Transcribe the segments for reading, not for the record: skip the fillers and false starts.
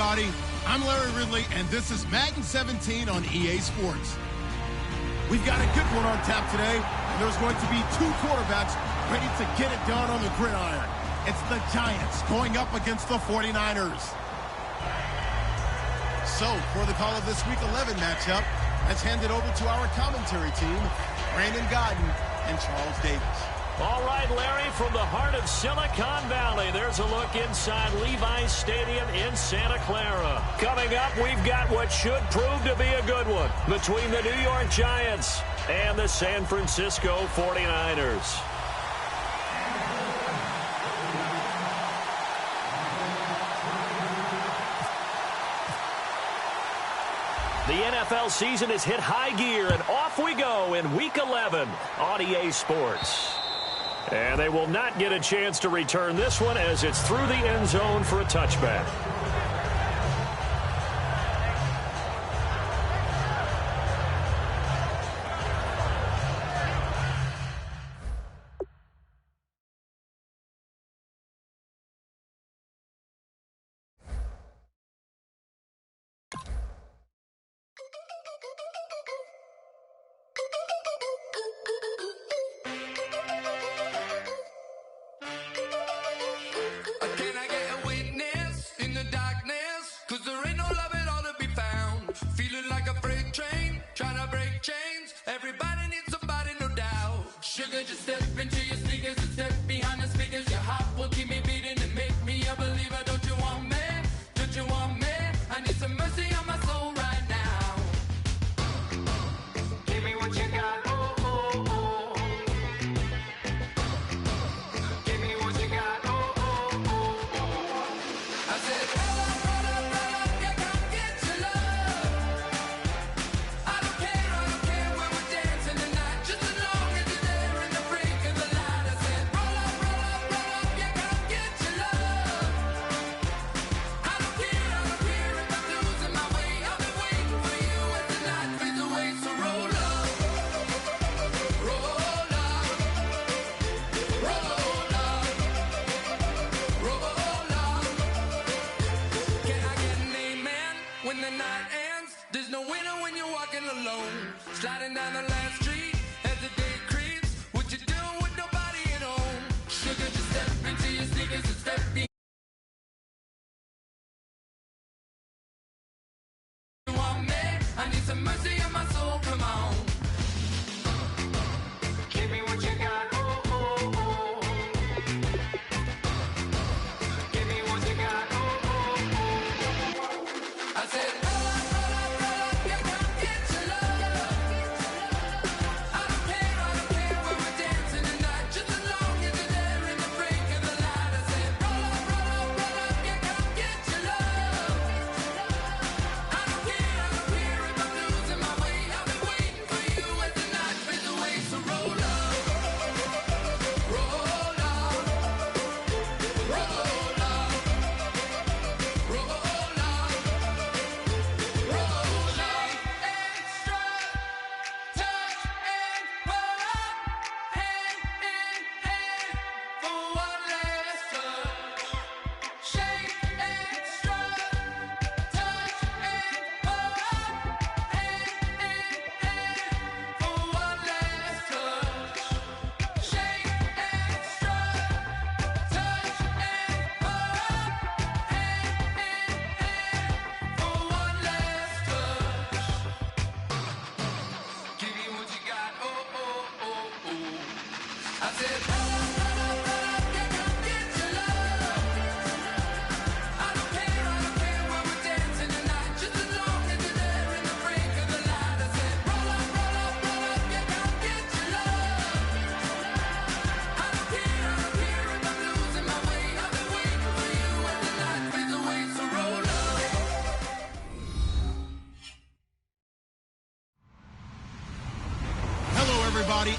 everybody. I'm Larry Ridley, and this is Madden 17 on EA Sports. We've got a good one on tap today, and there's going to be two quarterbacks ready to get it done on the gridiron. It's the Giants going up against the 49ers. So, for the call of this Week 11 matchup, let's hand it over to our commentary team, Brandon Godden and Charles Davis. All right, Larry, from the heart of Silicon Valley, there's a look inside Levi's Stadium in Santa Clara. Coming up, we've got what should prove to be a good one between the New York Giants and the San Francisco 49ers. The NFL season has hit high gear, and off we go in Week 11 on EA Sports. And they will not get a chance to return this one as it's through the end zone for a touchback.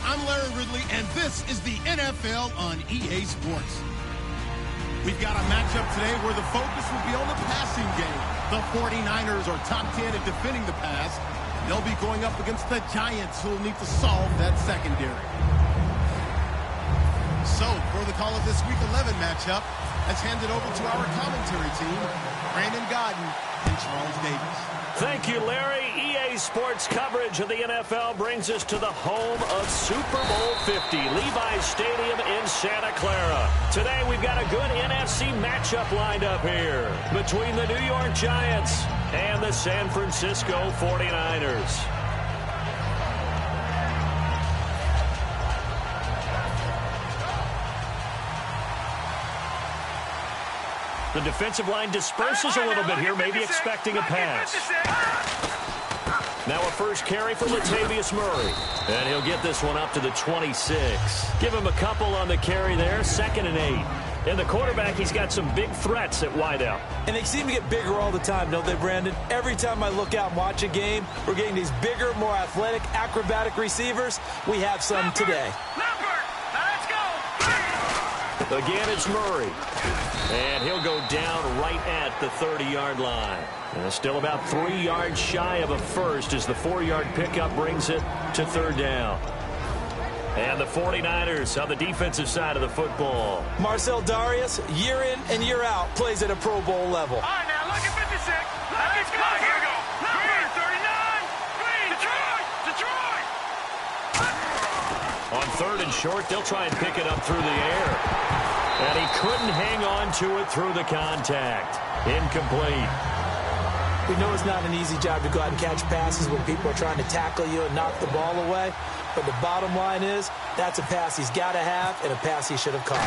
I'm Larry Ridley, and this is the NFL on EA Sports. We've got a matchup today where the focus will be on the passing game. The 49ers are top 10 at defending the pass. They'll be going up against the Giants, who will need to solve that secondary. So, for the call of this Week 11 matchup, let's hand it over to our commentary team, Brandon Godden and Charles Davis. Thank you, Larry. EA Sports coverage of the NFL brings us to the home of Super Bowl 50, Levi's Stadium in Santa Clara. Today, we've got a good NFC matchup lined up here between the New York Giants and the San Francisco 49ers. The defensive line disperses a little bit here, maybe expecting a pass. Now a first carry for Latavius Murray. And he'll get this one up to the 26. Give him a couple on the carry there, 2nd and 8. And the quarterback, he's got some big threats at wideout. And they seem to get bigger all the time, don't they, Brandon? Every time I look out and watch a game, we're getting these bigger, more athletic, acrobatic receivers. We have some today. Again, it's Murray. And he'll go down right at the 30-yard line. And still about 3 yards shy of a first as the 4-yard pickup brings it to 3rd down. And the 49ers on the defensive side of the football. Marcel Darius, year in and year out, plays at a Pro Bowl level. All right, now look at 56. Let's go. Here we go. Number 39. Detroit. On 3rd and short, they'll try and pick it up through the air. And he couldn't hang on to it through the contact. Incomplete. We know it's not an easy job to go out and catch passes when people are trying to tackle you and knock the ball away. But the bottom line is, that's a pass he's got to have and a pass he should have caught.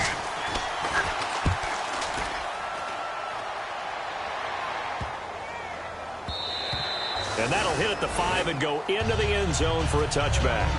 And that'll hit at the 5 and go into the end zone for a touchback.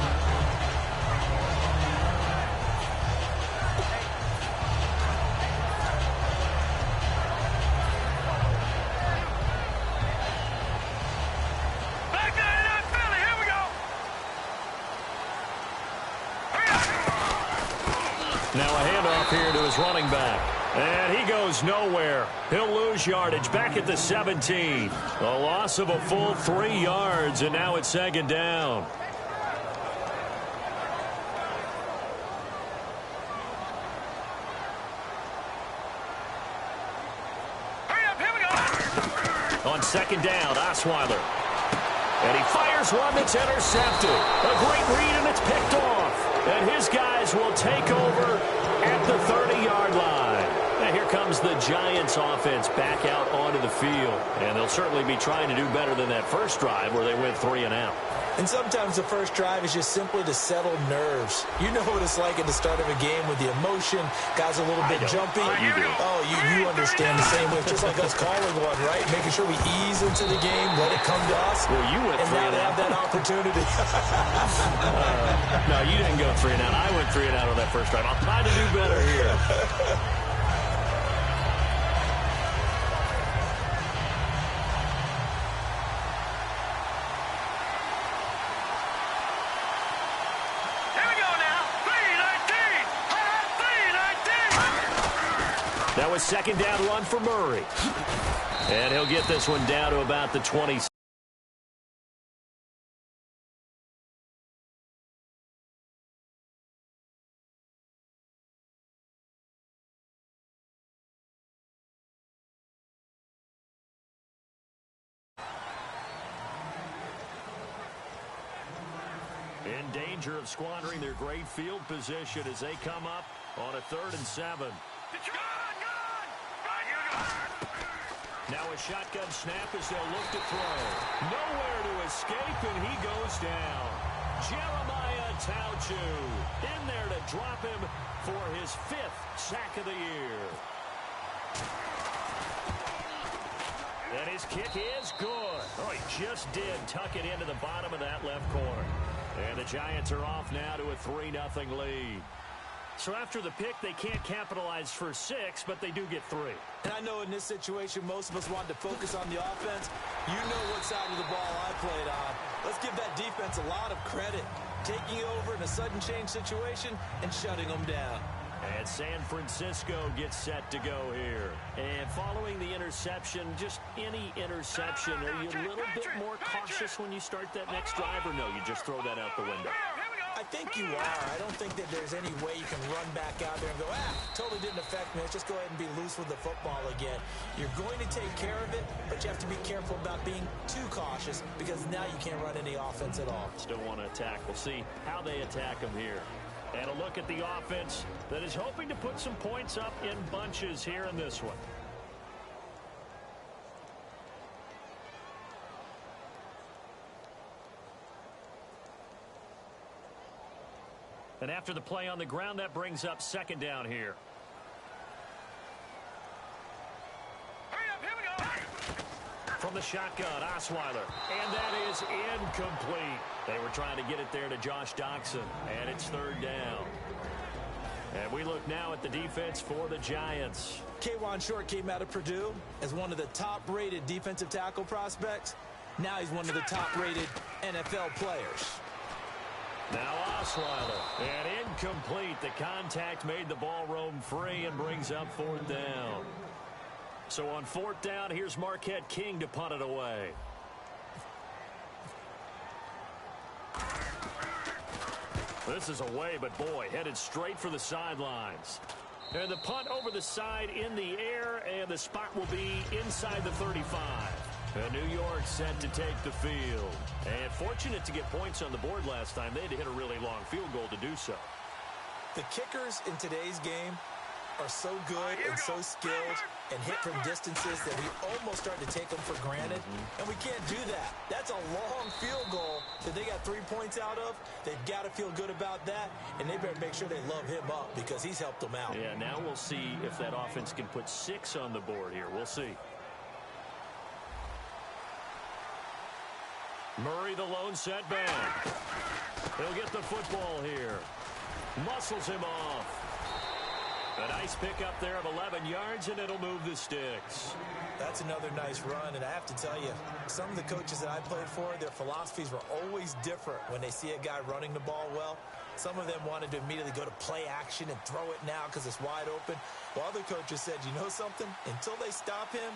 Now a handoff here to his running back. And he goes nowhere. He'll lose yardage back at the 17. A loss of a full 3 yards, and now it's 2nd down. Hurry up, here we go. On 2nd down, Osweiler. And he fires one that's intercepted. A great read, and it's picked off. And his guys will take over at the 30-yard line. And here comes the Giants offense back out onto the field. And they'll certainly be trying to do better than that first drive where they went 3 and out. And sometimes the first drive is just simply to settle nerves. You know what it's like at the start of a game with the emotion. Guys a little bit jumpy. You do. Oh, you understand the same way. Just like us calling one, right? Making sure we ease into the game, let it come to us. Well, you went 3 and now and they out. have that opportunity. No, you didn't go 3 and out. I went 3 and out on that first drive. I'll try to do better here. That was 2nd down run for Murray. And he'll get this one down to about the 20. In danger of squandering their great field position as they come up on a 3rd and 7. Now a shotgun snap as they'll look to throw. Nowhere to escape, and he goes down. Jeremiah Tauchu in there to drop him for his 5th sack of the year. And his kick is good. Oh, he just did tuck it into the bottom of that left corner. And the Giants are off now to a 3-0 lead. So after the pick, they can't capitalize for 6, but they do get 3. And I know in this situation, most of us wanted to focus on the offense. You know what side of the ball I played on. Let's give that defense a lot of credit. Taking over in a sudden change situation and shutting them down. And San Francisco gets set to go here. And following the interception, just any interception, are you a little bit more cautious when you start that next drive, or no, you just throw that out the window? I think you are. I don't think that there's any way you can run back out there really didn't affect me. Let's just go ahead and be loose with the football again. You're going to take care of it, but you have to be careful about being too cautious because now you can't run any offense at all. Still want to attack. We'll see how they attack them here. And a look at the offense that is hoping to put some points up in bunches here in this one. And after the play on the ground, that brings up second down here. Hurry up, here we go. From the shotgun, Osweiler. And that is incomplete. They were trying to get it there to Josh Doxson. And it's third down. And we look now at the defense for the Giants. K'Wan Short came out of Purdue as one of the top-rated defensive tackle prospects. Now he's one of the top-rated NFL players. Now Osweiler, and incomplete. The contact made the ball roam free and brings up fourth down. So on fourth down, here's Marquette King to punt it away. This is away, but boy, headed straight for the sidelines. And the punt over the side in the air, and the spot will be inside the 35. And New York set to take the field. And fortunate to get points on the board last time. They had to hit a really long field goal to do so. The kickers in today's game are so good and so skilled and hit from distances that we almost start to take them for granted. And we can't do that. That's a long field goal that they got 3 points out of. They've got to feel good about that, and they better make sure they love him up because he's helped them out. Yeah, now we'll see if that offense can put 6 on the board here. We'll see. Murray, the lone setback. He'll get the football here. Muscles him off. A nice pickup there of 11 yards, and it'll move the sticks. That's another nice run, and I have to tell you, some of the coaches that I played for, their philosophies were always different when they see a guy running the ball well. Some of them wanted to immediately go to play action and throw it now because it's wide open. While other coaches said, you know something? Until they stop him,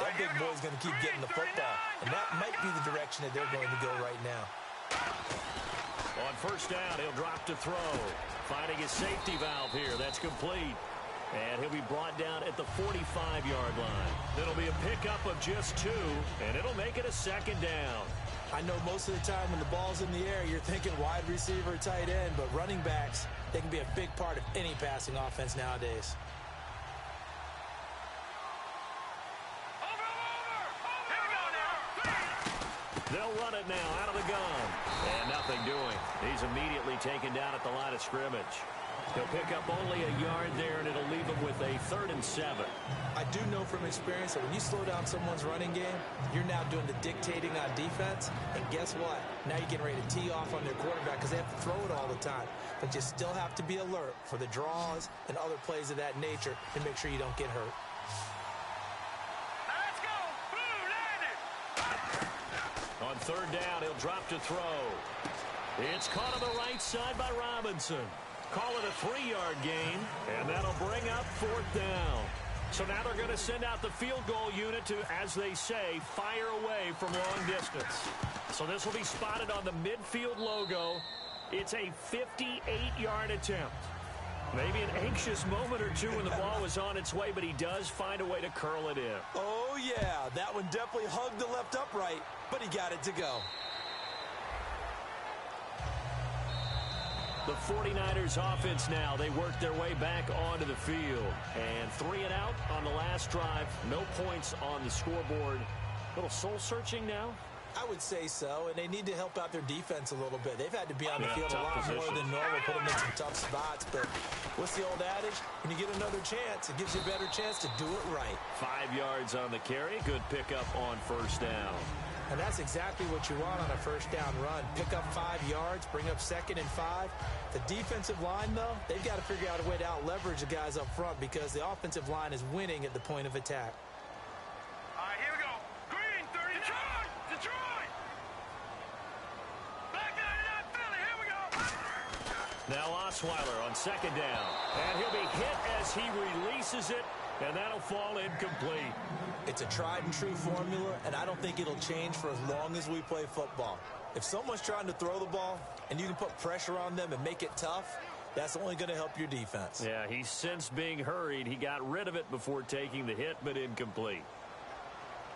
that big boy's going to keep getting the football. And that might be the direction that they're going to go right now. On first down, he'll drop to throw. Finding his safety valve here. That's complete. And he'll be brought down at the 45-yard line. It'll be a pickup of just 2, and it'll make it a second down. I know most of the time when the ball's in the air, you're thinking wide receiver, tight end, but running backs, they can be a big part of any passing offense nowadays. They'll run it now out of the gun. And nothing doing. He's immediately taken down at the line of scrimmage. He'll pick up only a yard there, and it'll leave him with a 3rd and 7. I do know from experience that when you slow down someone's running game, you're now doing the dictating on defense. And guess what? Now you're getting ready to tee off on their quarterback because they have to throw it all the time. But you still have to be alert for the draws and other plays of that nature to make sure you don't get hurt. On third down, he'll drop to throw. It's caught on the right side by Robinson. Call it a 3-yard gain, and that'll bring up fourth down. So now they're going to send out the field goal unit to, as they say, fire away from long distance. So this will be spotted on the midfield logo. It's a 58-yard attempt. Maybe an anxious moment or two when the ball was on its way, but he does find a way to curl it in. Oh, yeah. That one definitely hugged the left upright, but he got it to go. The 49ers offense now, they work their way back onto the field. And 3 and out on the last drive. No points on the scoreboard. A little soul-searching now. I would say so, and they need to help out their defense a little bit. They've had to be on the field a lot more than normal, put them in some tough spots. But what's the old adage? When you get another chance, it gives you a better chance to do it right. 5 yards on the carry. Good pickup on first down. And that's exactly what you want on a first down run. Pick up 5 yards, bring up 2nd and 5. The defensive line, though, they've got to figure out a way to out-leverage the guys up front because the offensive line is winning at the point of attack. All right, here we go. Green, 30. Detroit! Black 99 Philly, here we go. Now Osweiler on second down. And he'll be hit as he releases it, and that'll fall incomplete. It's a tried-and-true formula, and I don't think it'll change for as long as we play football. If someone's trying to throw the ball and you can put pressure on them and make it tough, That's only going to help your defense. Yeah, he sensed being hurried. He got rid of it before taking the hit, but incomplete.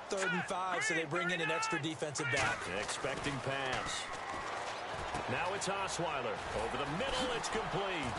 3rd and 5, so they bring in an extra defensive back. Expecting pass. Now it's Osweiler. Over the middle, it's complete.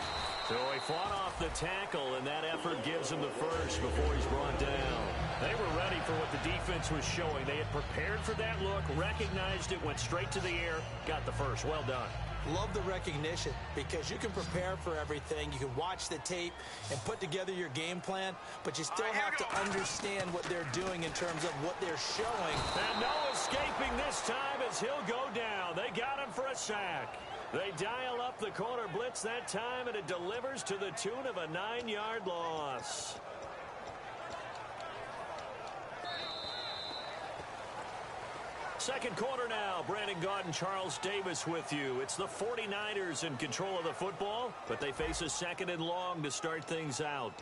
So he fought off the tackle, and that effort gives him the first before he's brought down. They were ready for what the defense was showing. They had prepared for that look, recognized it, went straight to the air, got the first. Well done. Love the recognition because you can prepare for everything. You can watch the tape and put together your game plan, but you still have to understand what they're doing in terms of what they're showing. And no escaping this time as he'll go down. They got him for a sack. They dial up the corner blitz that time, and it delivers to the tune of a 9-yard loss. Second quarter now. Brandon Gaudin and Charles Davis with you. It's the 49ers in control of the football, but they face a 2nd and long to start things out.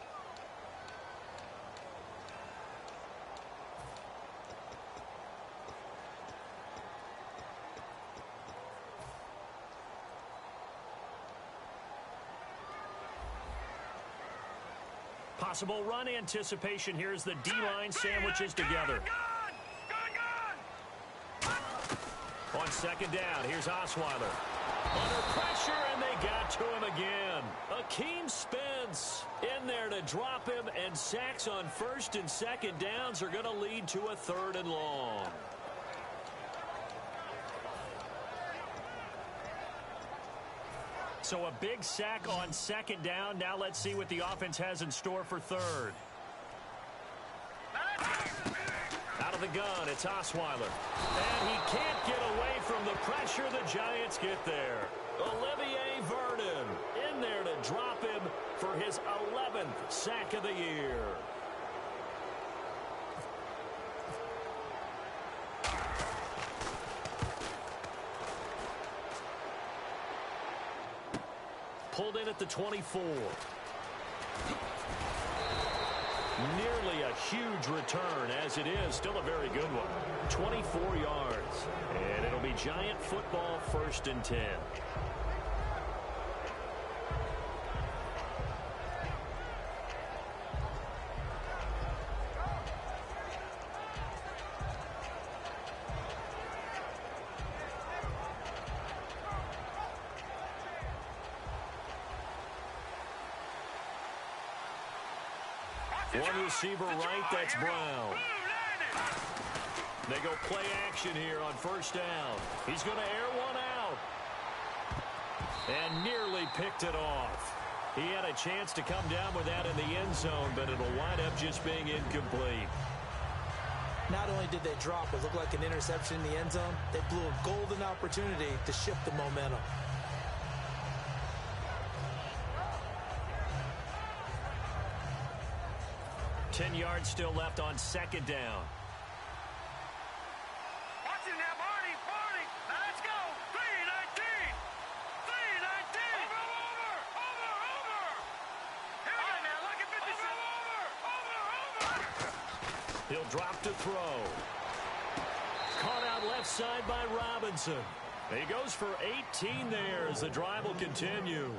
Possible run anticipation. Here's the D-line sandwiches together. On 2nd down, here's Osweiler. Under pressure, and they got to him again. Akeem Spence in there to drop him, and sacks on 1st and 2nd downs are going to lead to a 3rd and long. So a big sack on 2nd down. Now let's see what the offense has in store for 3rd. Out of the gun, it's Osweiler. And he can't get away from the pressure. The Giants get there. Olivier Vernon in there to drop him for his 11th sack of the year. Pulled in at the 24. Nearly a huge return, as it is. Still a very good one. 24 yards. And it'll be Giant football, 1st and 10. One receiver right, that's Brown. They go play action here on 1st down. He's going to air one out. And nearly picked it off. He had a chance to come down with that in the end zone, but it'll wind up just being incomplete. Not only did they drop what looked like an interception in the end zone, they blew a golden opportunity to shift the momentum. Ten yards still left on 2nd down. Watch it now, Barney. Now let's go. 3-19. 3-19. Over. Here we go. Now look at 57. Over. He'll drop to throw. Caught out left side by Robinson. He goes for 18 there as the drive will continue.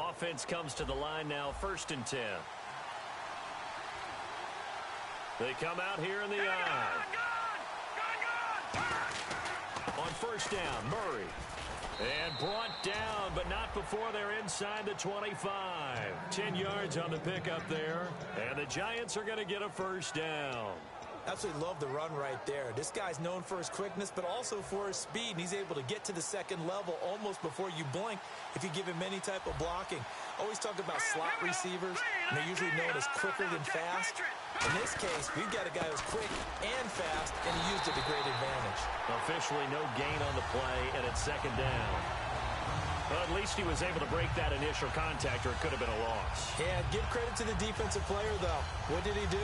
Offense comes to the line now, 1st and 10. They come out here in the eye. On 1st down, Murray. And brought down, but not before they're inside the 25. 10 yards on the pickup there. And the Giants are going to get a 1st down. Absolutely love the run right there. This guy's known for his quickness, but also for his speed. And he's able to get to the 2nd level almost before you blink if you give him any type of blocking. Always talked about slot receivers, and they're usually known as quicker than fast. In this case, we've got a guy who's quick and fast, and he used it to great advantage. Officially no gain on the play, and it's 2nd down. Well, at least he was able to break that initial contact, or it could have been a loss. Yeah, give credit to the defensive player, though. What did he do?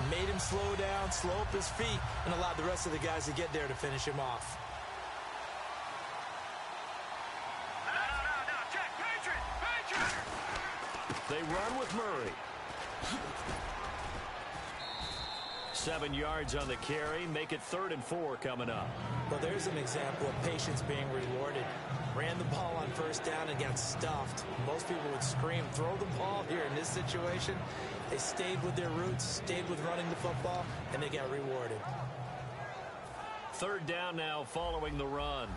Made him slow down, slow up his feet, and allowed the rest of the guys to get there to finish him off. They run with Murray. 7 yards on the carry. Make it 3rd and 4 coming up. Well, there's an example of patience being rewarded. Ran the ball on 1st down and got stuffed. Most people would scream, throw the ball here. In this situation, they stayed with their roots, stayed with running the football, and they got rewarded. 3rd down now following the run.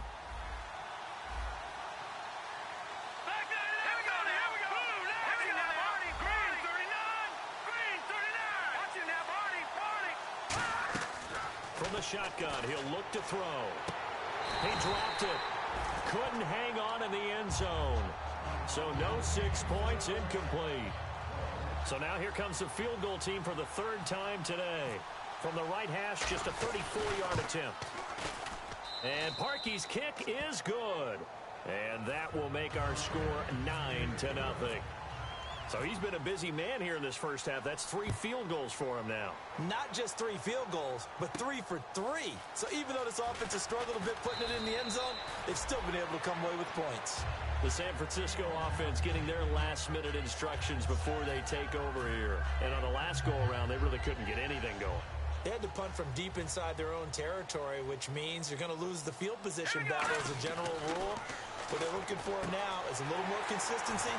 From the shotgun, he'll look to throw. He dropped it. Couldn't hang on in the end zone. So no 6 points, incomplete. So now here comes the field goal team for the 3rd time today. From the right hash, just a 34-yard attempt. And Parkey's kick is good. And that will make our score 9-0. So he's been a busy man here in this first half. That's 3 field goals for him now. Not just 3 field goals, but 3 for 3. So even though this offense has struggled a bit putting it in the end zone, they've still been able to come away with points. The San Francisco offense getting their last-minute instructions before they take over here. And on the last go-around, they really couldn't get anything going. They had to punt from deep inside their own territory, which means you're going to lose the field position battle as a general rule. What they're looking for now is a little more consistency,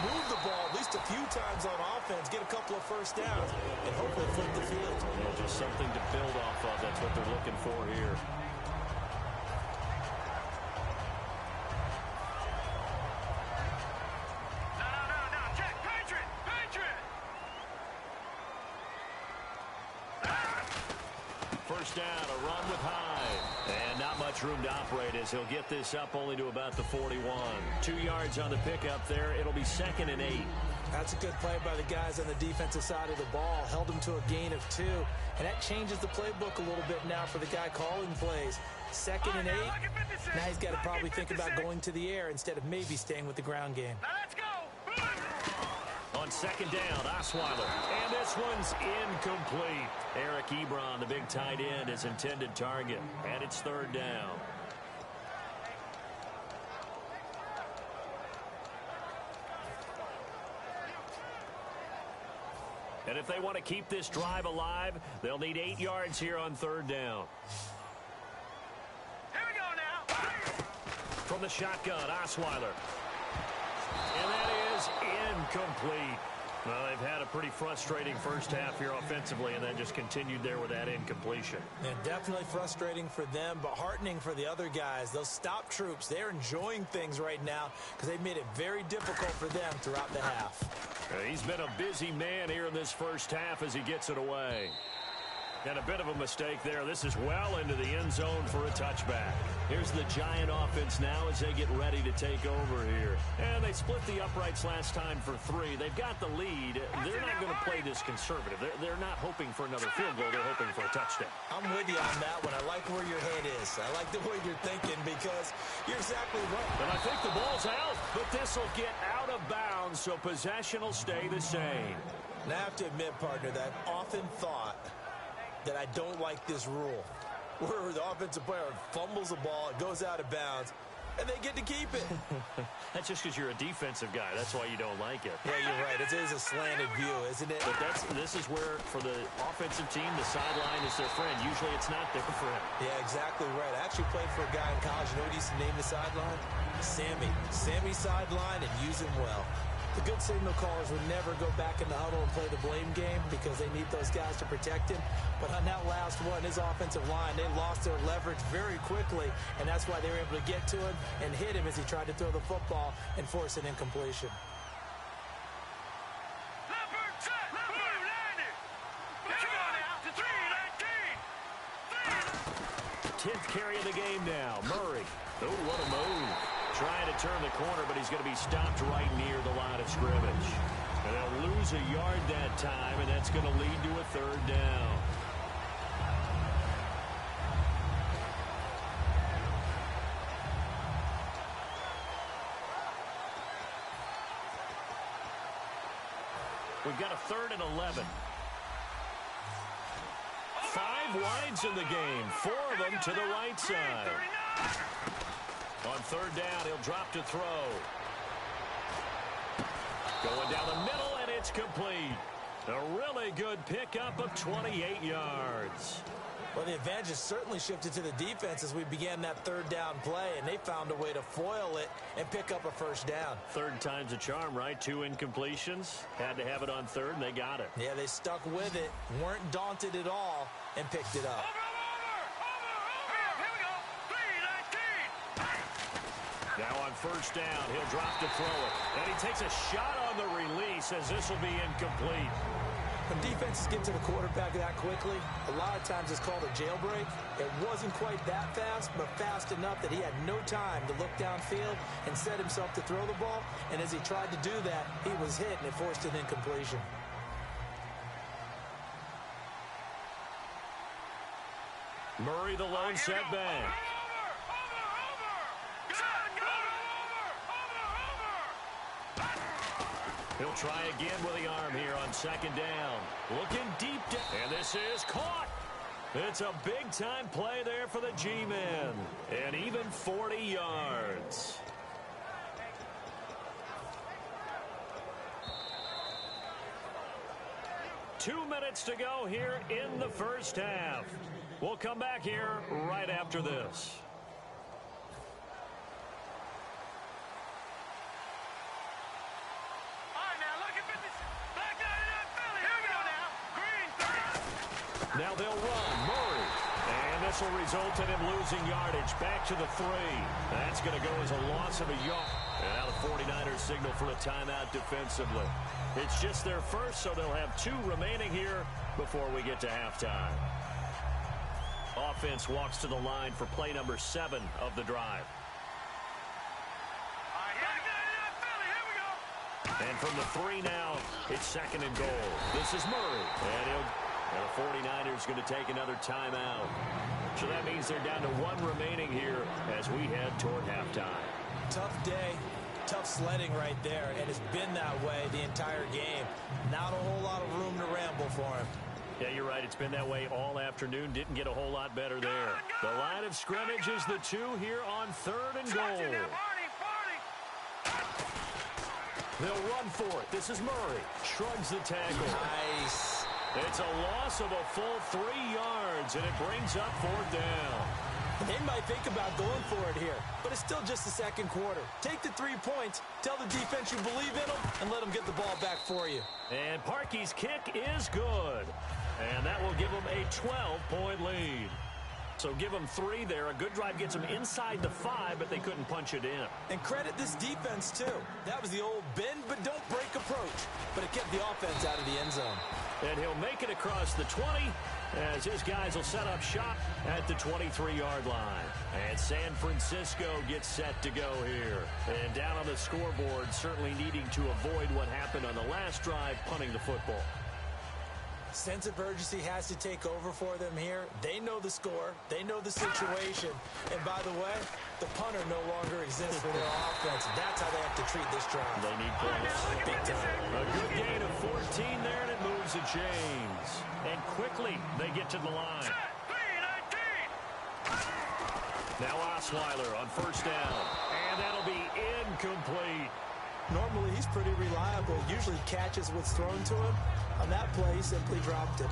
move the ball at least a few times on offense, get a couple of 1st downs, and hopefully flip the field. Yeah, just something to build off of. That's what they're looking for here. No, check, Patriot! First down, a run with Hyde. And not much room to operate as he'll get this up only to about the 41. 2 yards on the pickup there. It'll be 2nd and 8. That's a good play by the guys on the defensive side of the ball. Held him to a gain of 2. And that changes the playbook a little bit now for the guy calling plays. 2nd and 8. Now he's got to probably think about going to the air instead of maybe staying with the ground game. Now let's go! On 2nd down, Osweiler. And this one's incomplete. Eric Ebron, the big tight end, his intended target. And it's 3rd down. And if they want to keep this drive alive, they'll need 8 yards here on 3rd down. Here we go now! From the shotgun, Osweiler. And that is incomplete. Well, they've had a pretty frustrating first half here offensively, and then just continued there with that incompletion. And definitely frustrating for them, but heartening for the other guys. Those stop troops, they're enjoying things right now because they've made it very difficult for them throughout the half. He's been a busy man here in this first half as he gets it away. And a bit of a mistake there. This is well into the end zone for a touchback. Here's the Giant offense now as they get ready to take over here. And they split the uprights last time for 3. They've got the lead. They're not going to play this conservative. They're not hoping for another field goal. They're hoping for a touchdown. I'm with you on that one. I like where your head is. I like the way you're thinking because you're exactly right. And I think the ball's out, but this will get out of bounds, so possession will stay the same. And I have to admit, partner, that I've often thought that I don't like this rule where the offensive player fumbles the ball, it goes out of bounds, and they get to keep it. That's just because you're a defensive guy. That's why you don't like it. Yeah, you're right. It is a slanted view, isn't it? But this is where, for the offensive team, the sideline is their friend. Usually it's not their friend. Yeah, exactly right. I actually played for a guy in college. You know what he used to name the sideline? Sammy. Sammy sideline, and use him well. The good signal callers would never go back in the huddle and play the blame game because they need those guys to protect him. But on that last one, his offensive line, they lost their leverage very quickly, and that's why they were able to get to him and hit him as he tried to throw the football and force an incompletion. 10th carry of the game now. Murray. Oh, what a move. Trying to turn the corner, but he's going to be stopped right near the line of scrimmage. And they'll lose a yard that time, and that's going to lead to a 3rd down. We've got a 3rd and 11. 5 wides in the game, 4 of them to the right side. On 3rd down, he'll drop to throw. Going down the middle, and it's complete. A really good pickup of 28 yards. Well, the advantage has certainly shifted to the defense as we began that third down play, and they found a way to foil it and pick up a first down. Third time's a charm, right? 2 incompletions. Had to have it on third, and they got it. Yeah, they stuck with it, weren't daunted at all, and picked it up. Here we go. 3-19. Now on first down, he'll drop to throw it. And he takes a shot on the release as this will be incomplete. When defenses get to the quarterback that quickly, a lot of times it's called a jailbreak. It wasn't quite that fast, but fast enough that he had no time to look downfield and set himself to throw the ball. And as he tried to do that, he was hit, and it forced an incompletion. Murray, the lone setback. He'll try again with the arm here on second down. Looking deep down. And this is caught. It's a big-time play there for the G-men. And even 40 yards. Two minutes to go here in the first half. We'll come back here right after this. Now they'll run. Murray. And this will result in him losing yardage. Back to the 3. That's going to go as a loss of a yard. And now the 49ers signal for a timeout defensively. It's just their first, so they'll have 2 remaining here before we get to halftime. Offense walks to the line for play number 7 of the drive. And from the 3 now, it's second and goal. This is Murray. And the 49ers going to take another timeout. So that means they're down to 1 remaining here as we head toward halftime. Tough day, tough sledding right there, and it's been that way the entire game. Not a whole lot of room to ramble for him. Yeah, you're right. It's been that way all afternoon. Didn't get a whole lot better there. The line of scrimmage is the 2 here on third and goal. They'll run for it. This is Murray. Shrugs the tackle. Nice. It's a loss of a full 3 yards, and it brings up 4th down. They might think about going for it here, but it's still just the second quarter. Take the 3 points, tell the defense you believe in them, and let them get the ball back for you. And Parkey's kick is good. And that will give them a 12-point lead. So give them 3 there. A good drive gets them inside the 5, but they couldn't punch it in. And credit this defense, too. That was the old bend but don't break approach, but it kept the offense out of the end zone. And he'll make it across the 20 as his guys will set up shop at the 23-yard line. And San Francisco gets set to go here. And down on the scoreboard, certainly needing to avoid what happened on the last drive, punting the football. Sense of urgency has to take over for them here. They know the score. They know the situation. And by the way, the punter no longer exists for their offense. That's how they have to treat this drive. They need points. Big time. A good gain of 14 there, and it moves the chains. And quickly, they get to the line. Now Osweiler on first down. And that'll be incomplete. Normally, he's pretty reliable. Usually catches what's thrown to him. On that play, he simply dropped it.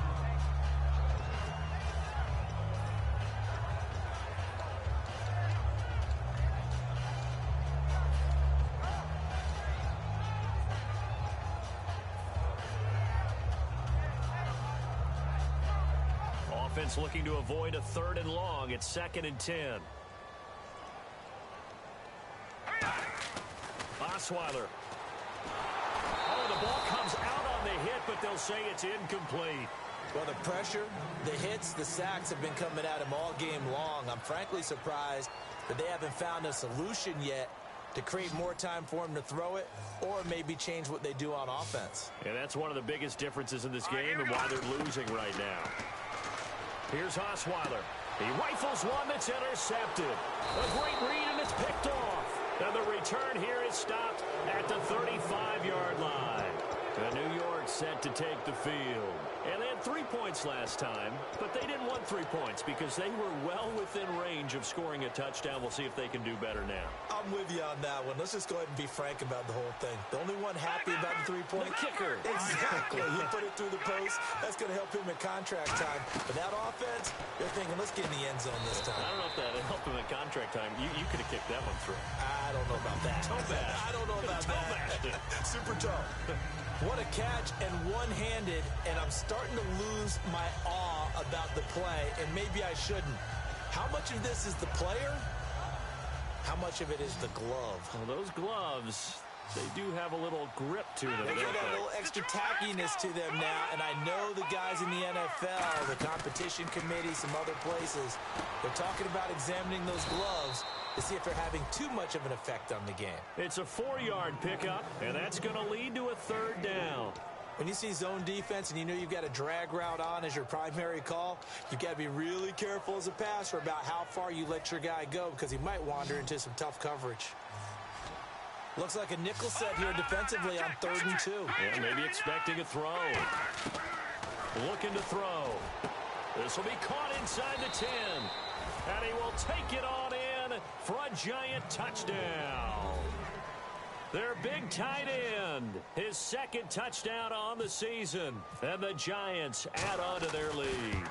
Offense looking to avoid a 3rd and long. It's 2nd and 10. Osweiler. Oh, the ball comes out on the hit, but they'll say it's incomplete. Well, the pressure, the hits, the sacks have been coming at him all game long. I'm frankly surprised that they haven't found a solution yet to create more time for him to throw it or maybe change what they do on offense. And that's one of the biggest differences in this game and why they're losing right now. Here's Osweiler. He rifles one that's intercepted. A great read, and it's picked off. And the return here is stopped at the 35-yard line. New York set to take the field. And they had 3 points last time, but they didn't want 3 points because they were well within range of scoring a touchdown. We'll see if they can do better now. I'm with you on that one. Let's just go ahead and be frank about the whole thing. The only one happy about the 3-point kicker. Exactly. He put it through the post. That's going to help him in contract time. But that offense, they're thinking, let's get in the end zone this time. I don't know if that helped him in contract time. You could have kicked that one through. I don't know about that. Toe bash. I don't know about that. Super toe. What a catch and one-handed, and I'm starting to lose my awe about the play, and maybe I shouldn't. How much of this is the player? How much of it is the glove? Well, those gloves, they do have a little grip to them. They get a little extra tackiness to them now, and I know the guys in the NFL, the competition committee, some other places, they're talking about examining those gloves to see if they're having too much of an effect on the game. It's a 4-yard pickup, and that's going to lead to a 3rd down. When you see zone defense and you know you've got a drag route on as your primary call, you've got to be really careful as a passer about how far you let your guy go because he might wander into some tough coverage. Looks like a nickel set here defensively on 3rd and 2. Yeah, maybe expecting a throw. Looking to throw. This will be caught inside the 10. And he will take it on in for a giant touchdown. Their big tight end, his 2nd touchdown on the season. And the Giants add on to their lead.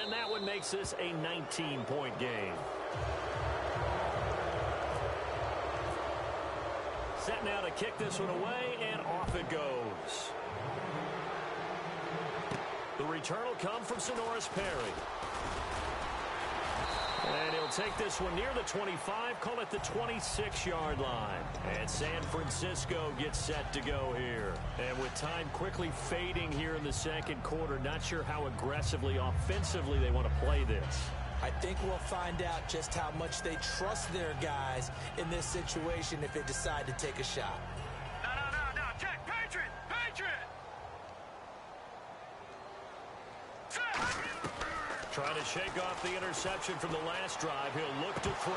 And that one makes this a 19-point game. Set now to kick this one away, and off it goes. The return will come from Sonoris Perry. And he'll take this one near the 25, call it the 26-yard line. And San Francisco gets set to go here. And with time quickly fading here in the 2nd quarter, not sure how aggressively, offensively they want to play this. I think we'll find out just how much they trust their guys in this situation if they decide to take a shot. No. Check. Patriot. Trying to shake off the interception from the last drive. He'll look to throw.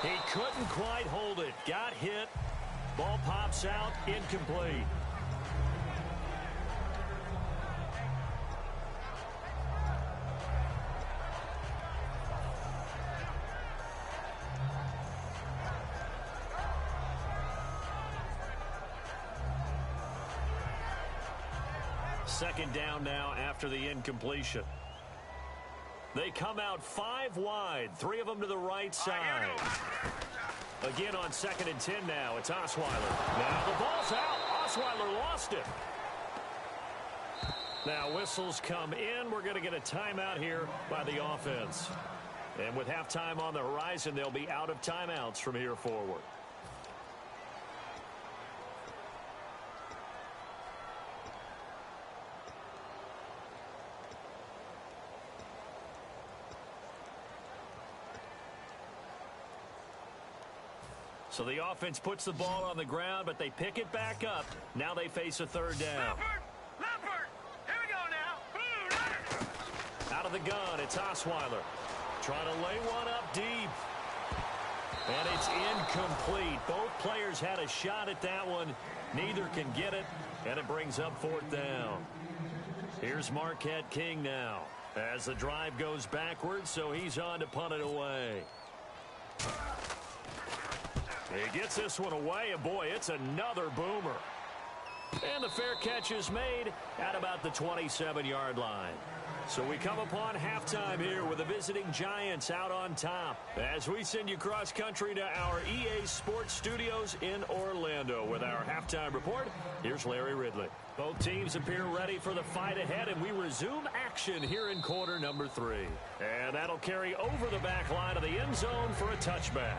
He couldn't quite hold it. Got hit. Ball pops out. Incomplete. Second down now after the incompletion. They come out 5 wide, 3 of them to the right side. Again on 2nd and 10 now. It's Osweiler. Now the ball's out. Osweiler lost it. Now whistles come in. We're going to get a timeout here by the offense. And with halftime on the horizon, they'll be out of timeouts from here forward. So the offense puts the ball on the ground, but they pick it back up. Now they face a 3rd down. Leopard. Here we go now. Out of the gun, it's Osweiler. Trying to lay one up deep. And it's incomplete. Both players had a shot at that one. Neither can get it, and it brings up 4th down. Here's Marquette King now as the drive goes backwards, so he's on to punt it away. He gets this one away, and boy, it's another boomer. And the fair catch is made at about the 27-yard line. So we come upon halftime here with the visiting Giants out on top. As we send you cross-country to our EA Sports Studios in Orlando with our halftime report, here's Larry Ridley. Both teams appear ready for the fight ahead, and we resume action here in quarter number 3. And that'll carry over the back line of the end zone for a touchback.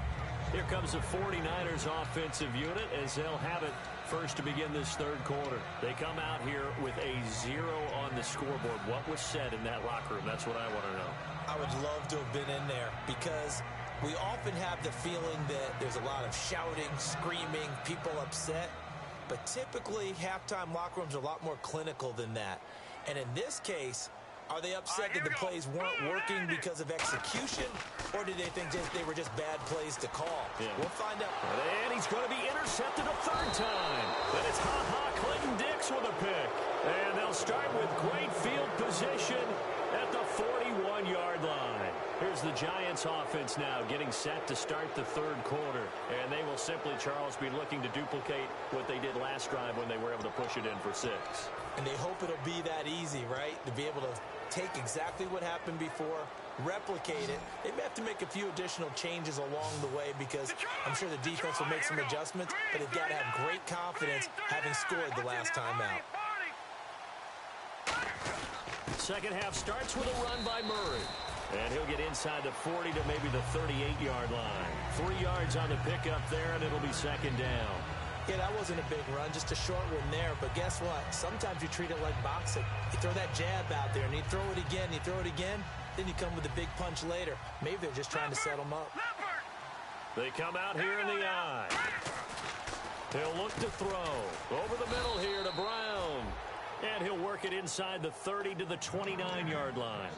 Here comes the 49ers offensive unit as they'll have it first to begin this 3rd quarter. They come out here with a 0 on the scoreboard. What was said in that locker room? That's what I want to know. I would love to have been in there because we often have the feeling that there's a lot of shouting, screaming, people upset. But typically, halftime locker rooms are a lot more clinical than that. And in this case, are they upset that the plays weren't working because of execution, or did they think they were just bad plays to call? Yeah. We'll find out. And he's going to be intercepted a 3rd time. And it's Clinton Dix with a pick. And they'll start with great field position at the 41-yard line. Here's the Giants offense now getting set to start the third quarter. And they will simply, Charles, be looking to duplicate what they did last drive when they were able to push it in for 6. And they hope it'll be that easy, right? To be able to take exactly what happened before, replicate it. They may have to make a few additional changes along the way because I'm sure the defense will make some adjustments, but they've got to have great confidence having scored the last time out. Second half starts with a run by Murray. And he'll get inside the 40 to maybe the 38-yard line. 3 yards on the pickup there, and it'll be second down. Yeah, that wasn't a big run, just a short one there. But guess what? Sometimes you treat it like boxing. You throw that jab out there, and you throw it again, you throw it again, then you come with a big punch later. Maybe they're just trying to set them up. They come out here in the eye. He'll look to throw. Over the middle here to Brown. And he'll work it inside the 30 to the 29-yard line.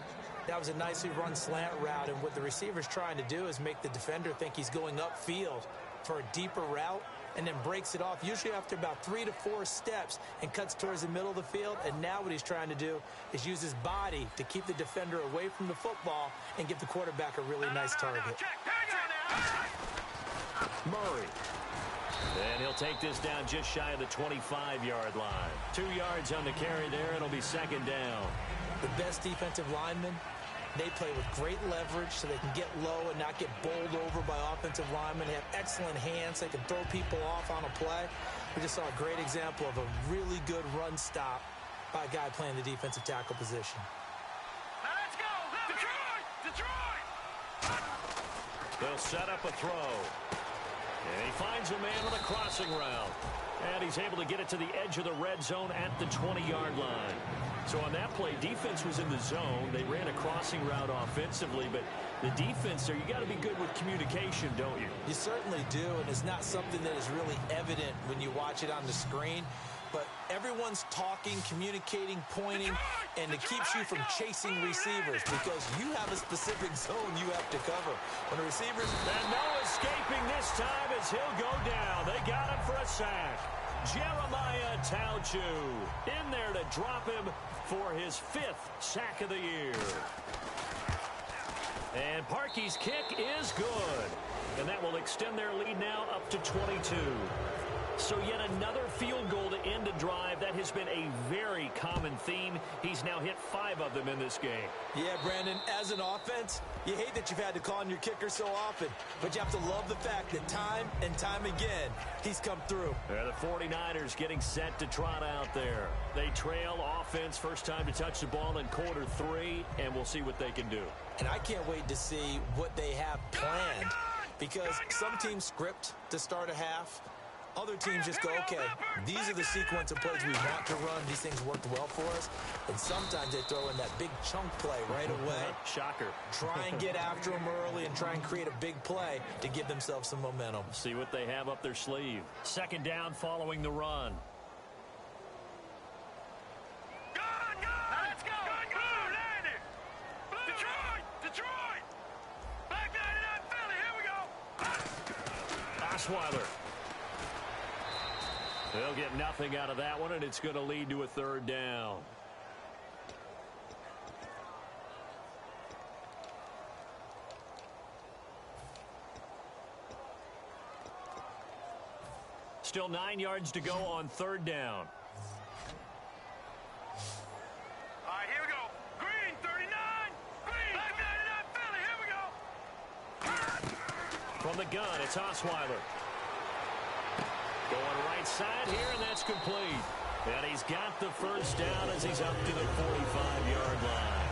That was a nicely run slant route, and what the receiver's trying to do is make the defender think he's going upfield for a deeper route and then breaks it off, usually after about 3 to 4 steps, and cuts towards the middle of the field. And now what he's trying to do is use his body to keep the defender away from the football and give the quarterback a really nice target. Murray. And he'll take this down just shy of the 25-yard line. 2 yards on the carry there. It'll be second down. The best defensive linemen, they play with great leverage so they can get low and not get bowled over by offensive linemen. They have excellent hands. They can throw people off on a play. We just saw a great example of a really good run stop by a guy playing the defensive tackle position. Now let's go! Detroit! Detroit! They'll set up a throw. And he finds a man with a crossing route. And he's able to get it to the edge of the red zone at the 20-yard line. So on that play, defense was in the zone. They ran a crossing route offensively, but the defense there, you got to be good with communication, don't you? You certainly do, and it's not something that is really evident when you watch it on the screen. But everyone's talking, communicating, pointing, and it keeps you from chasing receivers because you have a specific zone you have to cover. When the receivers... And no escaping this time as he'll go down. They got him for a sack. Jeremiah Tauchu in there to drop him for his 5th sack of the year. And Parkey's kick is good. And that will extend their lead now up to 22. So yet another field goal to end a drive. That has been a very common theme. He's now hit 5 of them in this game. Yeah, Brandon, as an offense, you hate that you've had to call on your kicker so often. But you have to love the fact that time and time again, he's come through. The 49ers getting set to trot out there. They trail offense first time to touch the ball in quarter 3, and we'll see what they can do. And I can't wait to see what they have planned because some teams script to start a half. Other teams just go, okay, these are the sequence of plays we want to run. These things worked well for us. And sometimes they throw in that big chunk play right away. Shocker. Try and get after them early and try and create a big play to give themselves some momentum. See what they have up their sleeve. Second down following the run. Let's go! Landed! Detroit! Detroit! Back 99 Philly, here we go! Osweiler. They'll get nothing out of that one, and it's going to lead to a third down. Still 9 yards to go on third down. All right, here we go. Green, 39. Green, back 99 Philly, here we go. From the gun, it's Osweiler. Going right side here, and that's complete. And he's got the first down as he's up to the 45-yard line.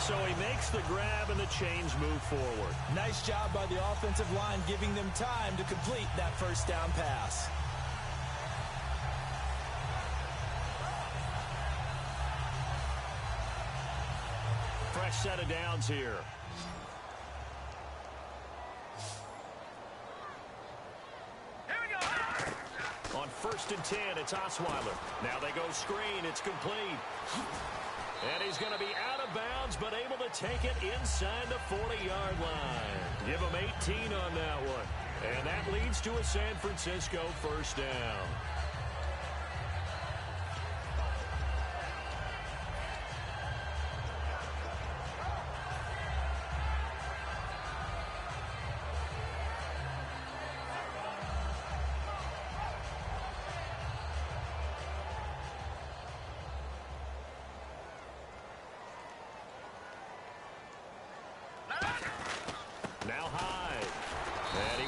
So he makes the grab, and the chains move forward. Nice job by the offensive line giving them time to complete that first down pass. Fresh set of downs here. On 1st and 10, it's Osweiler. Now they go screen. It's complete. And he's going to be out of bounds, but able to take it inside the 40-yard line. Give him 18 on that one. And that leads to a San Francisco first down.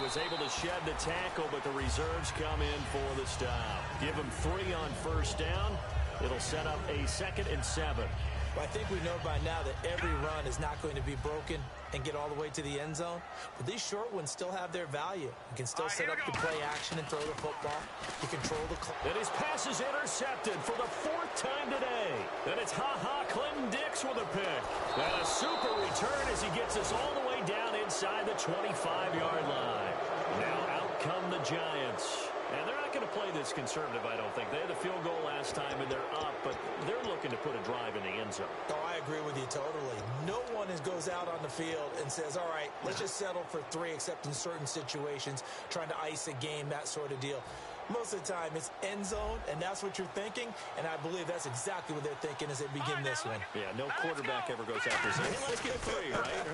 was able to shed the tackle, but the reserves come in for the stop. Give him 3 on first down. It'll set up a 2nd and 7. Well, I think we know by now that every run is not going to be broken and get all the way to the end zone. But these short ones still have their value. You can still set up the play action and throw the football. You control the clock. And his pass is intercepted for the 4th time today. And it's Clinton Dix with a pick. And a super return as he gets us all the way down inside the 25-yard line. Now out come the Giants. And they're not going to play this conservative, I don't think. They had a field goal last time, and they're up, but they're looking to put a drive in the end zone. Oh, I agree with you totally. No one goes out on the field and says, all right, let's just settle for 3, except in certain situations, trying to ice a game, that sort of deal. Most of the time, it's end zone, and that's what you're thinking, and I believe that's exactly what they're thinking as they begin this one. Yeah, no quarterback ever goes after saying, hey, let's get 3, right?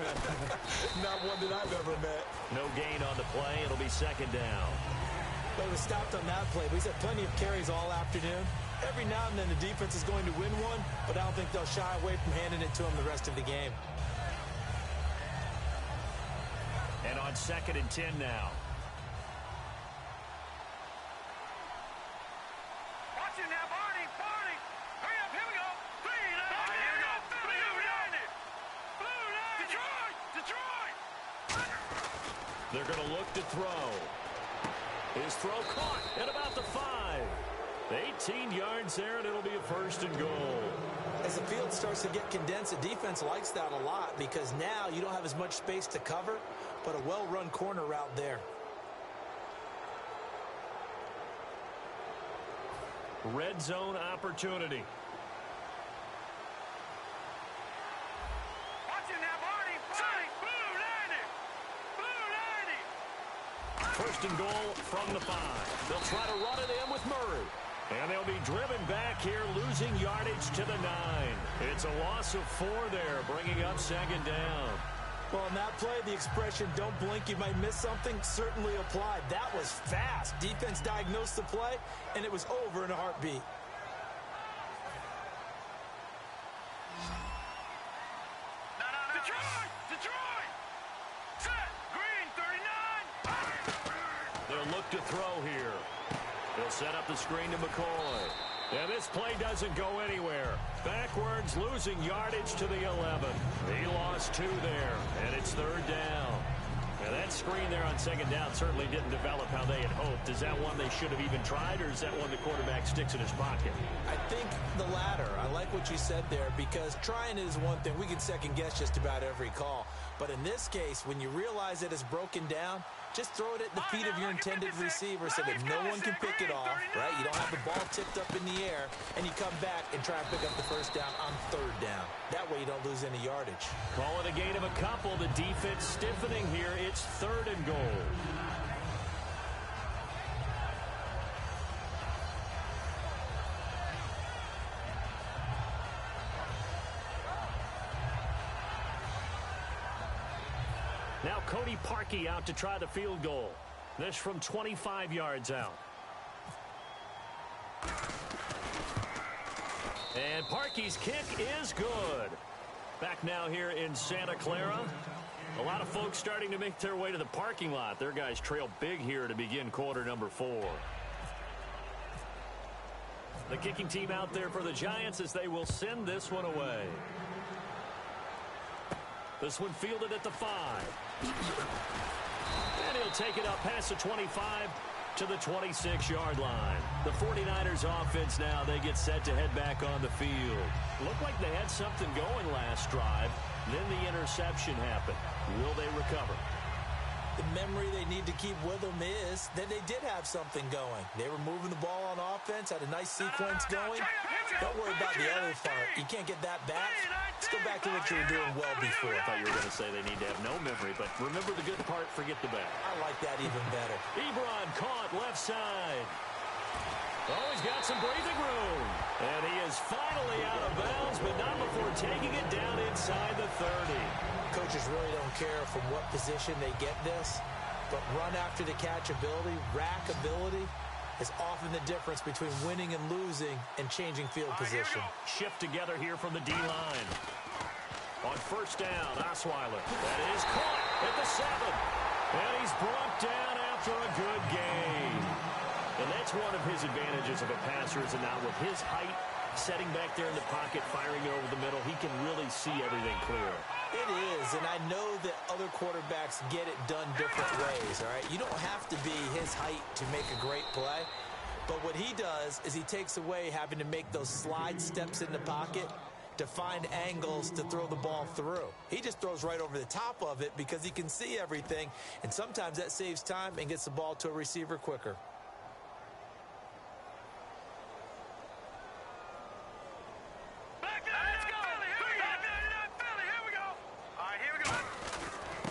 Not one that I've ever met. No gain on the play. It'll be 2nd down. But he was stopped on that play. But he's had plenty of carries all afternoon. Every now and then the defense is going to win one, but I don't think they'll shy away from handing it to him the rest of the game. And on 2nd and 10 now. Watch it now, Barney. Hurry up, here we go. Here we go. Blue 90. Detroit. They're going to look to throw. His throw caught at about the 5. 18 yards there, and it'll be a 1st and goal. As the field starts to get condensed, the defense likes that a lot because now you don't have as much space to cover, but a well-run corner route there. Red zone opportunity. Watch it now, Barney. Blue 90. 1st and goal from the 5. They'll try to run it in with Murray. And they'll be driven back here, losing yardage to the 9. It's a loss of 4 there, bringing up 2nd down. Well, on that play, the expression, don't blink, you might miss something, certainly applied. That was fast. Defense diagnosed the play, and it was over in a heartbeat. Detroit. Set. Green 39. They'll look to throw here. They'll set up the screen to McCoy. And this play doesn't go anywhere. Backwards, losing yardage to the 11. He lost 2 there, and it's 3rd down. Now that screen there on 2nd down certainly didn't develop how they had hoped. Is that one they should have even tried, or is that one the quarterback sticks in his pocket? I think the latter. I like what you said there because trying is one thing. We can second guess just about every call. But in this case, when you realize that it's broken down, just throw it at the feet of your intended receiver so that no one can pick it off, right? You don't have the ball tipped up in the air, and you come back and try and pick up the 1st down on 3rd down. That way you don't lose any yardage. Call it a gain of a couple. The defense stiffening here. It's 3rd and goal. Now Cody Parkey out to try the field goal. This from 25 yards out. And Parkey's kick is good. Back now here in Santa Clara. A lot of folks starting to make their way to the parking lot. Their guys trail big here to begin quarter number 4. The kicking team out there for the Giants as they will send this one away. This one fielded at the 5. And he'll take it up past the 25 to the 26-yard line. The 49ers offense now, they get set to head back on the field. Looked like they had something going last drive. Then the interception happened. Will they recover? The memory they need to keep with them is that they did have something going. They were moving the ball on offense, had a nice sequence going. Don't worry about the other part. You can't get that back. Let's go back to what you were doing well before. I thought you were going to say they need to have no memory, but remember the good part, forget the bad. I like that even better. Ebron caught left side. Oh, he's got some breathing room. And he is finally out of bounds, but not before taking it down inside the 30. Coaches really don't care from what position they get this, but run after the catch ability, rack ability, is often the difference between winning and losing and changing field position. Shift together here from the D-line. On 1st down, Osweiler. That is caught at the 7. And he's brought down after a good gain. And that's one of his advantages of a passer, is now with his height, setting back there in the pocket, firing it over the middle, he can really see everything clear. It is, and I know that other quarterbacks get it done different ways, all right? You don't have to be his height to make a great play. But what he does is he takes away having to make those slide steps in the pocket to find angles to throw the ball through. He just throws right over the top of it because he can see everything, and sometimes that saves time and gets the ball to a receiver quicker.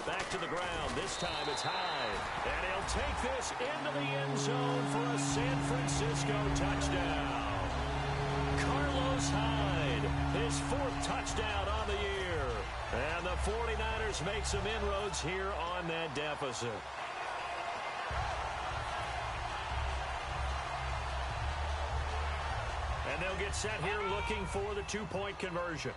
Back to the ground. This time it's Hyde. And he'll take this into the end zone for a San Francisco touchdown. Carlos Hyde, his 4th touchdown on the year. And the 49ers make some inroads here on that deficit. And they'll get set here looking for the 2-point conversion.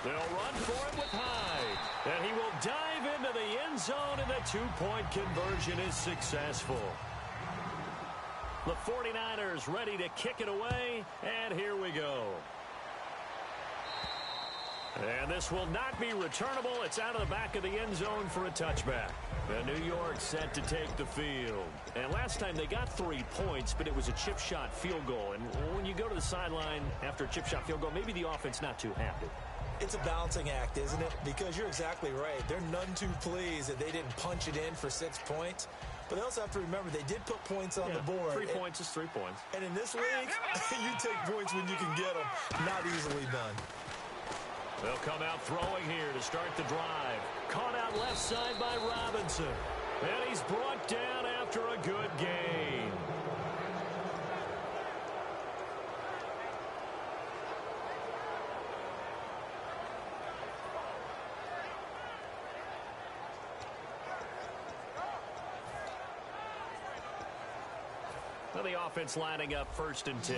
They'll run for it with Hyde. And he will dive into the end zone, and the 2-point conversion is successful. The 49ers ready to kick it away, and here we go. And this will not be returnable. It's out of the back of the end zone for a touchback. And New York set to take the field. And last time they got 3 points, but it was a chip shot field goal. And when you go to the sideline after a chip shot field goal, maybe the offense not too happy. It's a balancing act, isn't it? Because you're exactly right. They're none too pleased that they didn't punch it in for 6 points. But they also have to remember they did put points on the board. 3 points is 3 points. And in this league, you take points when you can get them. Not easily done. They'll come out throwing here to start the drive. Caught out left side by Robinson. And he's brought down after a good gain. Well, the offense lining up 1st and 10.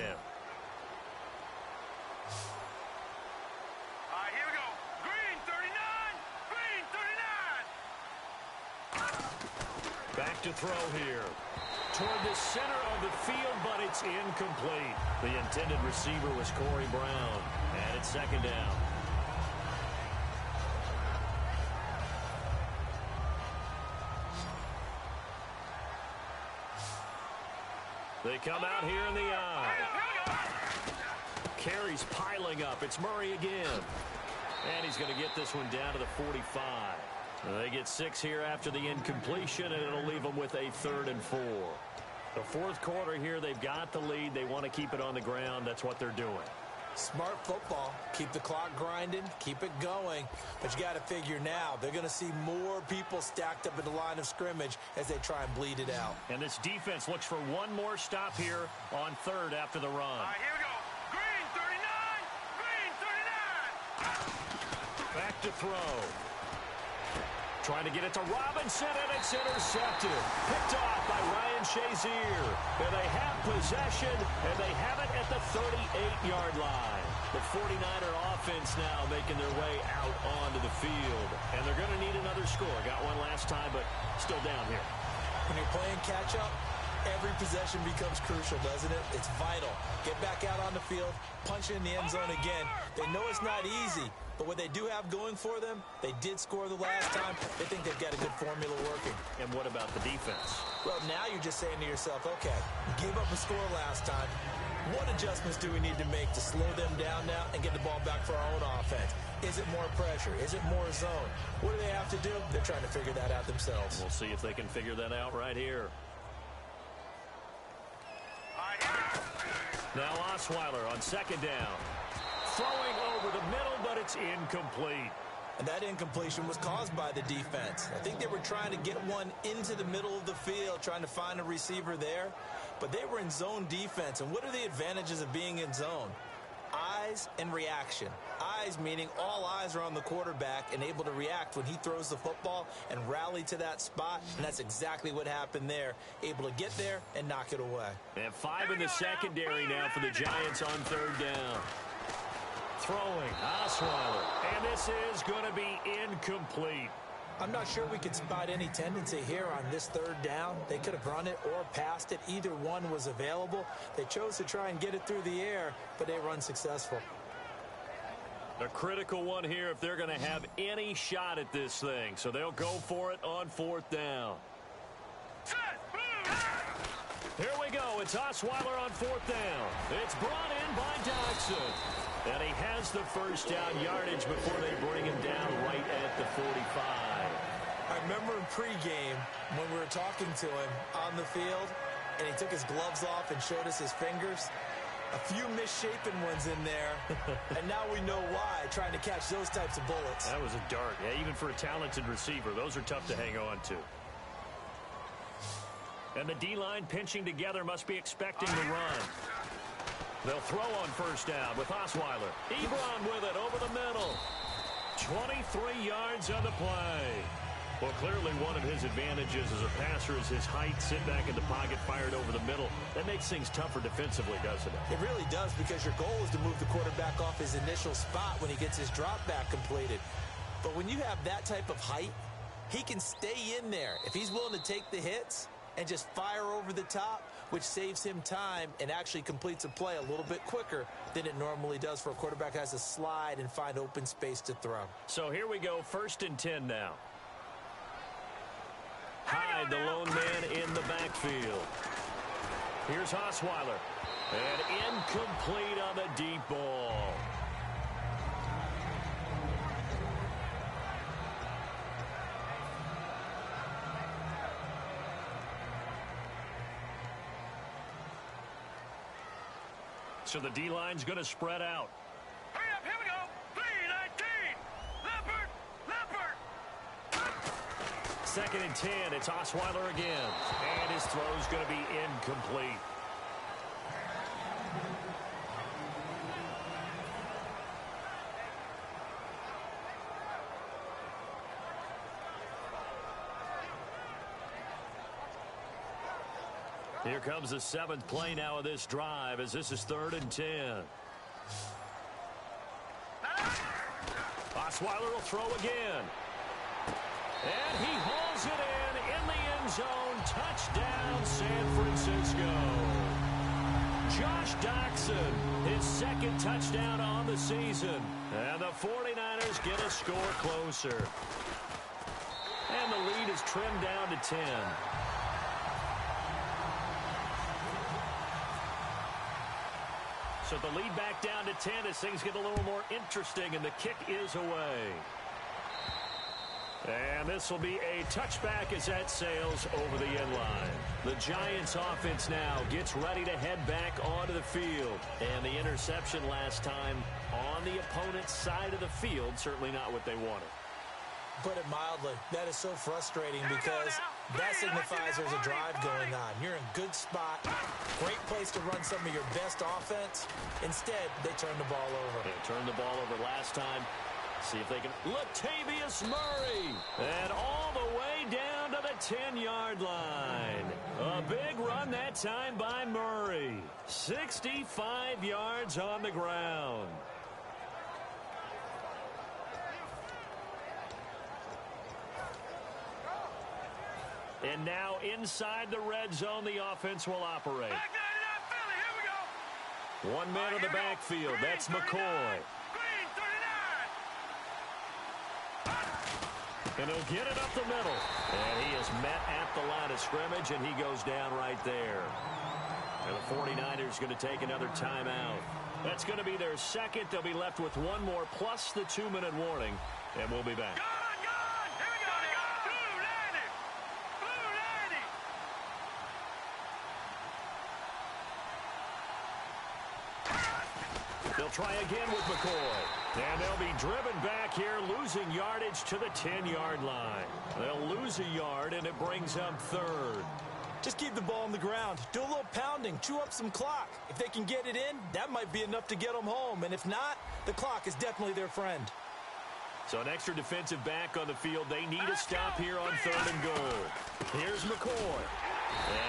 Back to throw here. Toward the center of the field, but it's incomplete. The intended receiver was Corey Brown. And it's 2nd down. They come out here in the eye. Carries piling up. It's Murray again. And he's going to get this one down to the 45. They get 6 here after the incompletion, and it'll leave them with a 3rd and 4. The 4th quarter here, they've got the lead. They want to keep it on the ground. That's what they're doing. Smart football. Keep the clock grinding. Keep it going. But you got to figure now, they're going to see more people stacked up at the line of scrimmage as they try and bleed it out. And this defense looks for one more stop here on 3rd after the run. Here we go. Green 39. Green 39. Back to throw. Trying to get it to Robinson, and it's intercepted. Picked off by Ryan Shazier. And they have possession, and they have it at the 38-yard line. The 49er offense now making their way out onto the field. And they're going to need another score. Got one last time, but still down here. When you're playing catch-up, every possession becomes crucial, doesn't it? It's vital. Get back out on the field, punch it in the end zone again. They know it's not easy, but what they do have going for them, they did score the last time. They think they've got a good formula working. And what about the defense? Well, now you're just saying to yourself, okay, give up a score last time. What adjustments do we need to make to slow them down now and get the ball back for our own offense? Is it more pressure? Is it more zone? What do they have to do? They're trying to figure that out themselves. We'll see if they can figure that out right here. Now Osweiler on 2nd down. Throwing over the middle, but it's incomplete. And that incompletion was caused by the defense. I think they were trying to get one into the middle of the field, trying to find a receiver there. But they were in zone defense. And what are the advantages of being in zone? Eyes and reaction. Eyes meaning all eyes are on the quarterback and able to react when he throws the football and rally to that spot. And that's exactly what happened there. Able to get there and knock it away. And 5 in the secondary now for the Giants on 3rd down. Throwing, Osweiler. And this is going to be incomplete. I'm not sure we could spot any tendency here on this third down. They could have run it or passed it. Either one was available. They chose to try and get it through the air, but they were unsuccessful. A critical one here if they're going to have any shot at this thing. So they'll go for it on fourth down. Here we go. It's Osweiler on fourth down. It's brought in by Doxson. And he has the first down yardage before they bring him down right at the 45. I remember in pregame when we were talking to him on the field, and he took his gloves off and showed us his fingers. A few misshapen ones in there, and now we know why, trying to catch those types of bullets. That was a dart. Yeah, even for a talented receiver, those are tough to hang on to. And the D-line pinching together must be expecting the run. They'll throw on first down with Osweiler. Ebron with it over the middle. 23 yards on the play. Well, clearly one of his advantages as a passer is his height. Sit back in the pocket, fired over the middle. That makes things tougher defensively, doesn't it? It really does, because your goal is to move the quarterback off his initial spot when he gets his drop back completed. But when you have that type of height, he can stay in there if he's willing to take the hits and just fire over the top, which saves him time and actually completes a play a little bit quicker than it normally does for a quarterback who has to slide and find open space to throw. So here we go, 1st and 10 now. Hyde, the lone man in the backfield. Here's Osweiler. And incomplete on the deep ball. So the D-line's going to spread out. Hurry up, here we go. 3-19. Leopard. 2nd and 10. It's Osweiler again. And his throw's going to be incomplete. Here comes the 7th play now of this drive as this is 3rd and 10. Osweiler will throw again. And he hauls it in the end zone. Touchdown, San Francisco. Josh Doxson, his 2nd touchdown on the season. And the 49ers get a score closer. And the lead is trimmed down to 10. So the lead back down to 10 as things get a little more interesting, and the kick is away. And this will be a touchback as that sails over the end line. The Giants offense now gets ready to head back onto the field. And the interception last time on the opponent's side of the field, certainly not what they wanted. Put it mildly, that is so frustrating because that signifies there's a drive going on. You're in a good spot, great place to run some of your best offense. Instead, they turn the ball over. They turned the ball over last time. See if they can. Latavius Murray. And all the way down to the 10-yard line. A big run that time by Murray. 65 yards on the ground. And now inside the red zone, the offense will operate. Back 99, Philly, here we go. One man in the backfield. That's McCoy. Green, 39. And he'll get it up the middle. And he is met at the line of scrimmage, and he goes down right there. And the 49ers going to take another timeout. That's going to be their 2nd. They'll be left with one more plus the 2-minute warning, and we'll be back. They'll try again with McCoy. And they'll be driven back here, losing yardage to the 10-yard line. They'll lose a yard, and it brings up 3rd. Just keep the ball on the ground. Do a little pounding. Chew up some clock. If they can get it in, that might be enough to get them home. And if not, the clock is definitely their friend. So an extra defensive back on the field. They need a stop here on 3rd and goal. Here's McCoy.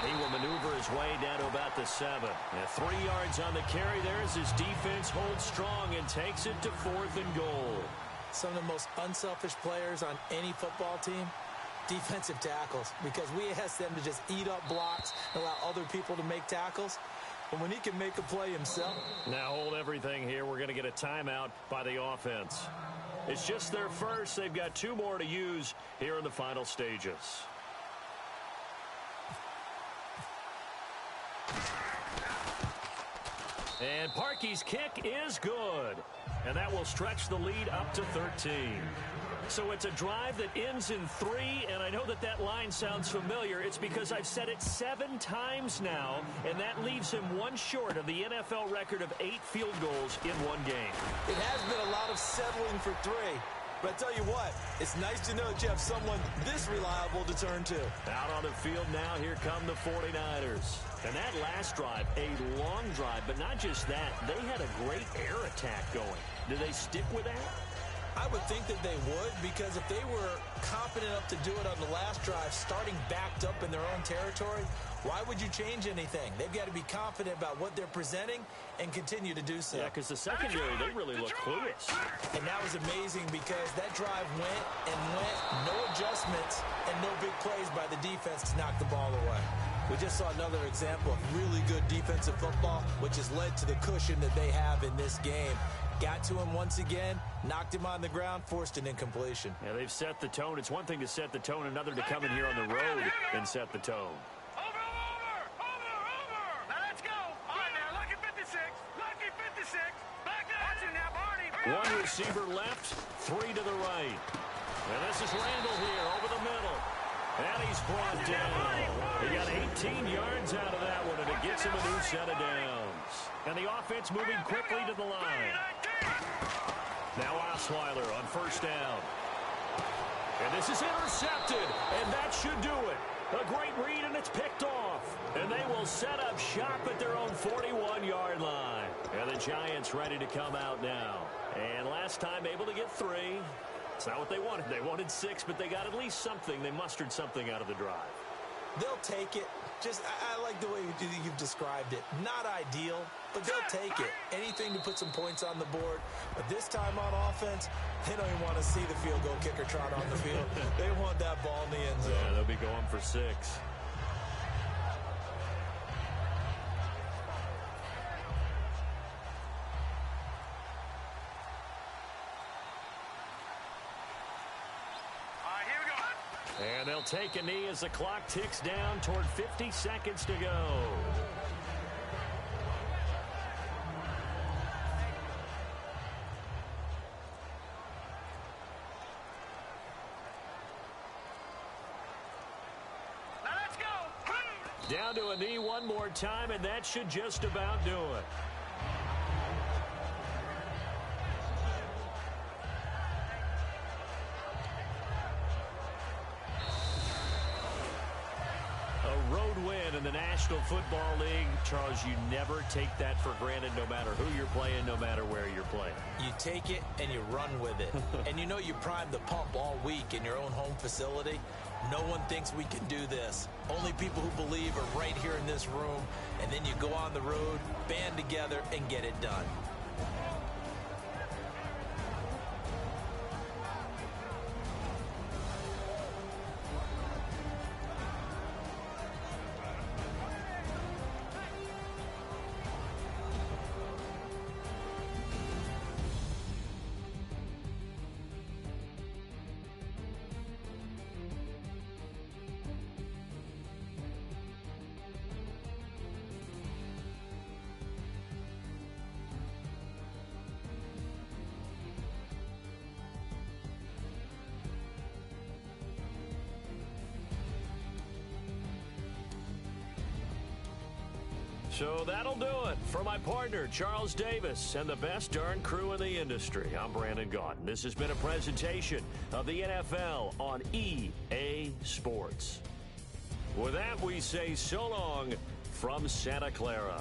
And he will maneuver his way down to about the 7. And 3 yards on the carry there as his defense holds strong and takes it to 4th and goal. Some of the most unselfish players on any football team, defensive tackles, because we ask them to just eat up blocks and allow other people to make tackles. But when he can make a play himself. Now hold everything here. We're going to get a timeout by the offense. It's just their first. They've got 2 more to use here in the final stages. And Parkey's kick is good. And that will stretch the lead up to 13. So it's a drive that ends in 3, and I know that that line sounds familiar. It's because I've said it 7 times now, and that leaves him 1 short of the NFL record of 8 field goals in 1 game. It has been a lot of settling for 3. But I tell you what, it's nice to know that you have someone this reliable to turn to. Out on the field now, here come the 49ers. And that last drive, a long drive, but not just that. They had a great air attack going. Do they stick with that? I would think that they would, because if they were confident enough to do it on the last drive, starting backed up in their own territory, why would you change anything? They've got to be confident about what they're presenting and continue to do so. Yeah, because the secondary, they really look clueless. And that was amazing because that drive went and went, no adjustments and no big plays by the defense to knock the ball away. We just saw another example of really good defensive football, which has led to the cushion that they have in this game. Got to him once again, knocked him on the ground, forced an incompletion. Yeah, they've set the tone. It's one thing to set the tone, another to come in here on the road and set the tone. Over. Now let's go. All right, now, lucky 56. Lucky 56. Back to action now, Barney. 1 receiver left, 3 to the right. And this is Randall here over the middle. And he's brought down. He got 18 yards out of that one, and it gets him a new set of downs. And the offense moving quickly to the line. Now Osweiler on 1st down. And this is intercepted, and that should do it. A great read, and it's picked off. And they will set up shop at their own 41-yard line. And the Giants ready to come out now. And last time able to get 3. It's not what they wanted. They wanted 6, but they got at least something. They mustered something out of the drive. They'll take it. I like the way you've described it. Not ideal, but they'll take it. Anything to put some points on the board. But this time on offense, they don't even want to see the field goal kicker trot on the field. They want that ball in the end zone. Yeah, they'll be going for 6. And they'll take a knee as the clock ticks down toward 50 seconds to go. Now let's go. Down to a knee 1 more time, and that should just about do it. In the National Football League, Charles, you never take that for granted no matter who you're playing, no matter where you're playing. You take it and you run with it. And you know you primed the pump all week in your own home facility. No one thinks we can do this. Only people who believe are right here in this room. And then you go on the road, band together, and get it done. So that'll do it. For my partner, Charles Davis, and the best darn crew in the industry, I'm Brandon Gaudin. This has been a presentation of the NFL on EA Sports. With that, we say so long from Santa Clara.